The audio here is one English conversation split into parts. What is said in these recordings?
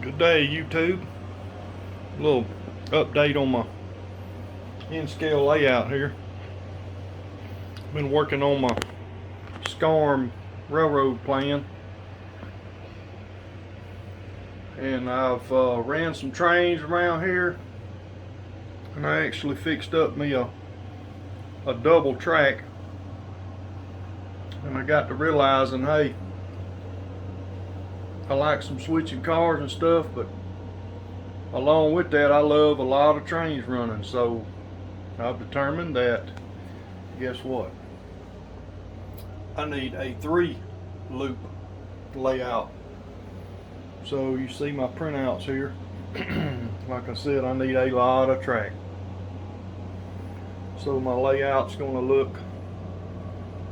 Good day, YouTube. A little update on my in-scale layout here. Been working on my SCARM railroad plan, and I've ran some trains around here, and I actually fixed up me a double track. And I got to realizing, hey, I like some switching cars and stuff, but along with that, I love a lot of trains running. So I've determined that, guess what? I need a 3-loop layout. So you see my printouts here. Like I said, I need a lot of track. So my layout's going to look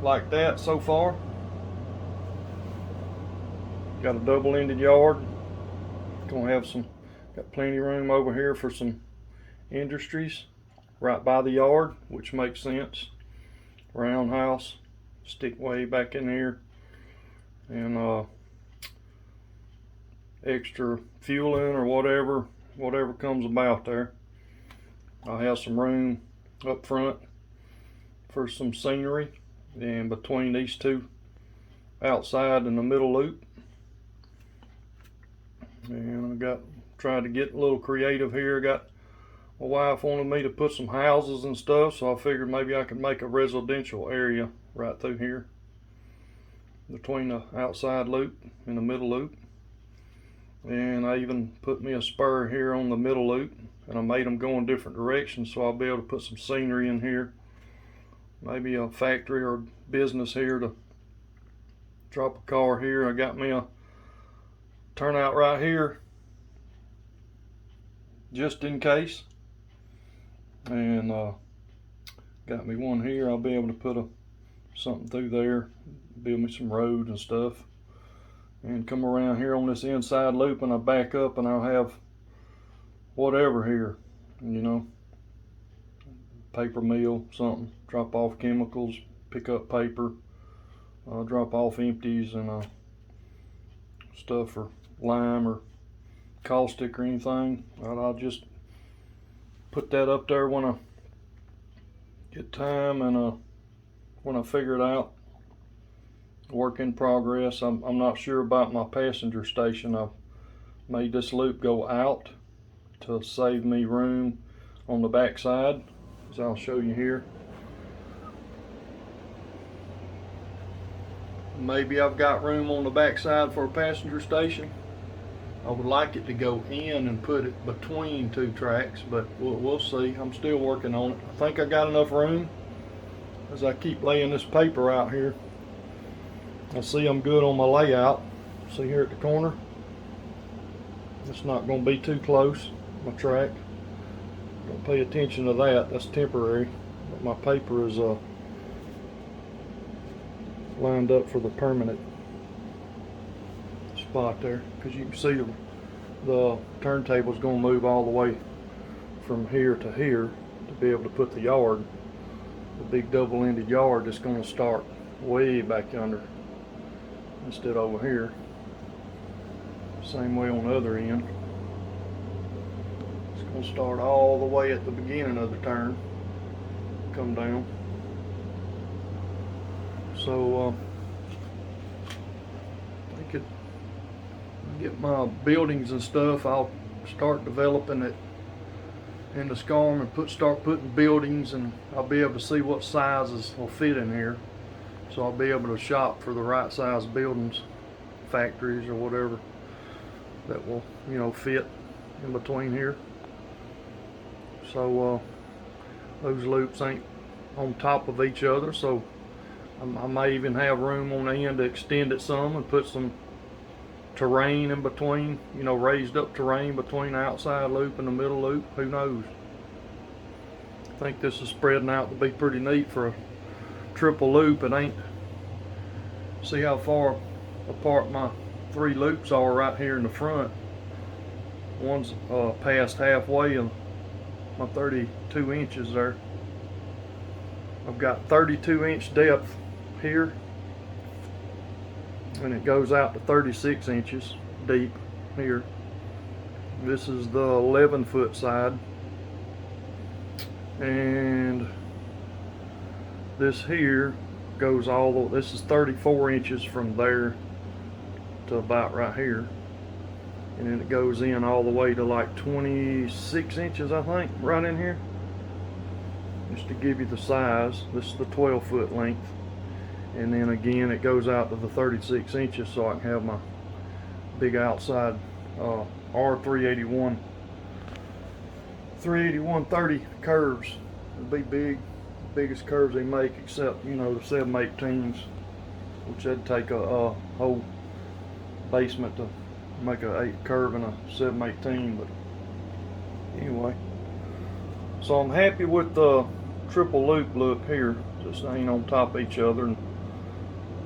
like that so far. Got a double-ended yard. Gonna have got plenty of room over here for some industries right by the yard, which makes sense. Roundhouse, stick way back in here, and extra fueling or whatever comes about there. I'll have some room up front for some scenery, and between these two outside in the middle loop. And I tried to get a little creative here. My wife wanted me to put some houses and stuff, so I figured maybe I could make a residential area right through here between the outside loop and the middle loop. And I even put me a spur here on the middle loop, and I made them go in different directions, so I'll be able to put some scenery in here, maybe a factory or business here to drop a car here. I got me a turnout right here just in case, and got me one here. I'll be able to put something through there, build me some roads and stuff, and come around here on this inside loop, and I back up and I'll have whatever here, paper mill, something, drop off chemicals, pick up paper, drop off empties, and stuff for lime or caustic or anything. I'll just put that up there when I get time, and when I figure it out. Work in progress. I'm not sure about my passenger station. I've made this loop go out to save me room on the back side, as I'll show you here. Maybe I've got room on the back side for a passenger station. I would like it to go in and put it between two tracks, but we'll see. I'm still working on it. I think I got enough room as I keep laying this paper out here. I see I'm good on my layout. See here at the corner? It's not going to be too close, my track. Don't pay attention to that. That's temporary. But my paper is lined up for the permanent spot there, because you can see the turntable is going to move all the way from here to here to be able to put the yard, the big double-ended yard, that's going to start way back under instead over here. Same way on the other end. It's going to start all the way at the beginning of the turn, come down. So I could get my buildings and stuff. I'll start developing it in the SCARM and start putting buildings, and I'll be able to see what sizes will fit in here. So I'll be able to shop for the right size buildings, factories or whatever that will, fit in between here. So those loops ain't on top of each other, so I may even have room on the end to extend it some and put some terrain in between, raised up terrain between the outside loop and the middle loop. Who knows? I think this is spreading out to be pretty neat for a triple loop. It ain't. See how far apart my 3 loops are right here in the front. One's past halfway, and my 32 inches there. I've got 32-inch depth here, and it goes out to 36 inches deep here. This is the 11-foot side, and this here goes all the, this is 34 inches from there to about right here, and then it goes in all the way to like 26 inches, I think, right in here. Just to give you the size, this is the 12-foot length, and then again it goes out to the 36 inches so I can have my big outside R381 381/30 curves. It'll be big, biggest curves they make, except, you know, the 7/18s, which that'd take a whole basement to make a 8 curve in a 7/18. But anyway, so I'm happy with the triple loop look here, just ain't on top of each other, and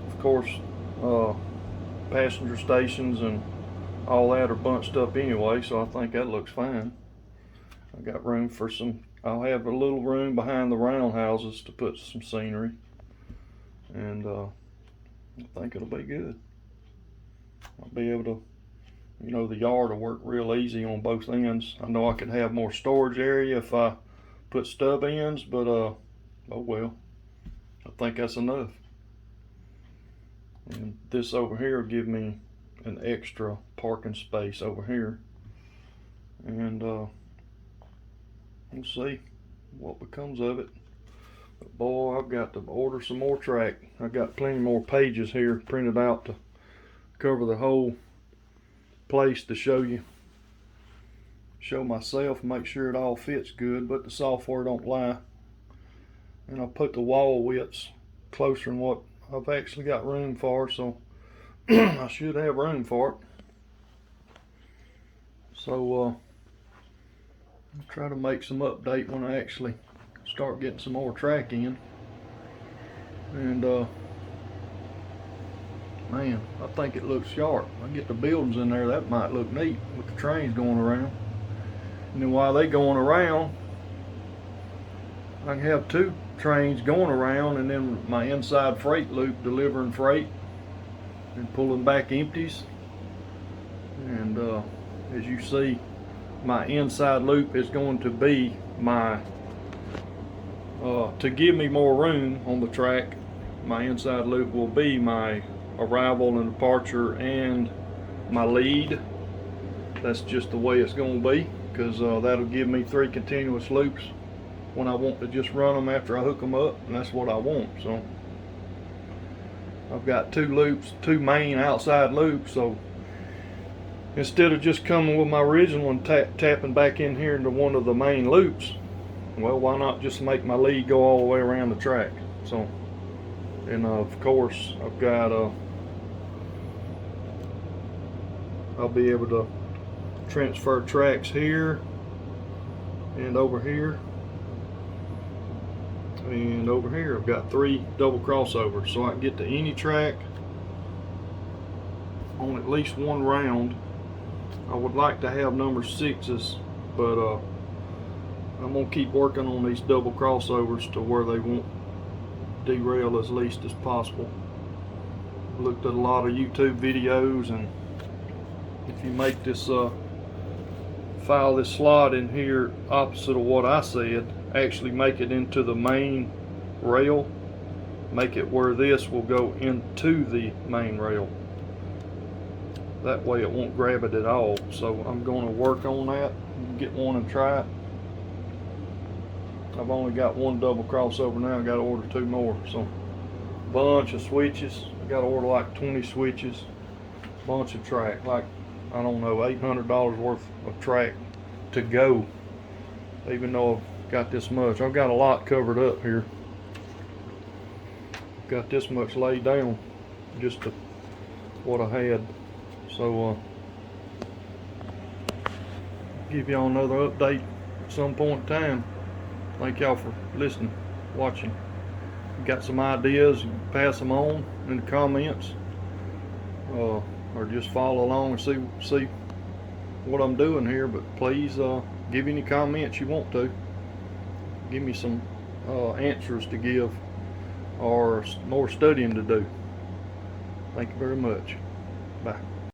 of course passenger stations and all that are bunched up anyway, so I think that looks fine. I got room for some, I'll have a little room behind the roundhouses to put some scenery, and I think it'll be good. I'll be able to, you know, the yard will work real easy on both ends. I know I could have more storage area if I put stub ends, but oh well, I think that's enough. And this over here will give me an extra parking space over here, and we'll see what becomes of it. But boy, I've got to order some more track. I've got plenty more pages here printed out to cover the whole place to show you, show myself, make sure it all fits good, but the software don't lie. And I put the wall widths closer than what I've actually got room for, so I should have room for it. So I'll try to make some update when I actually start getting some more track in. And man, I think it looks sharp. I get the buildings in there, that might look neat with the trains going around. And then while they going around, I can have 2 trains going around, and then my inside freight loop delivering freight and pulling back empties. And as you see, my inside loop is going to be my to give me more room on the track. My inside loop will be my arrival and departure and my lead. That's just the way it's going to be, because that'll give me 3 continuous loops when I want to just run them after I hook them up, and that's what I want. So I've got 2 loops, 2 main outside loops, so instead of just coming with my original and tapping back in here into one of the main loops, well, why not just make my lead go all the way around the track? So, and of course I've got I'll be able to transfer tracks here and over here and over here. I've got 3 double crossovers, so I can get to any track on at least one round. I would like to have number 6s, but I'm gonna keep working on these double crossovers to where they won't derail as least as possible. Looked at a lot of YouTube videos, and if you make this file, this slot in here opposite of what I said, actually make it into the main rail, make it where this will go into the main rail. That way it won't grab it at all. So I'm going to work on that, get one and try it. I've only got 1 double crossover now. I got to order 2 more. So bunch of switches. I got to order like 20 switches, bunch of track, like, I don't know, $800 worth of track to go, even though I've got this much. I've got a lot covered up here. Got this much laid down just to what I had. So give y'all another update at some point in time. Thank y'all for listening, watching. Got some ideas, pass them on in the comments, or just follow along and see what I'm doing here. But please give any comments you want to. Give me some answers to give, or more studying to do. Thank you very much. Bye.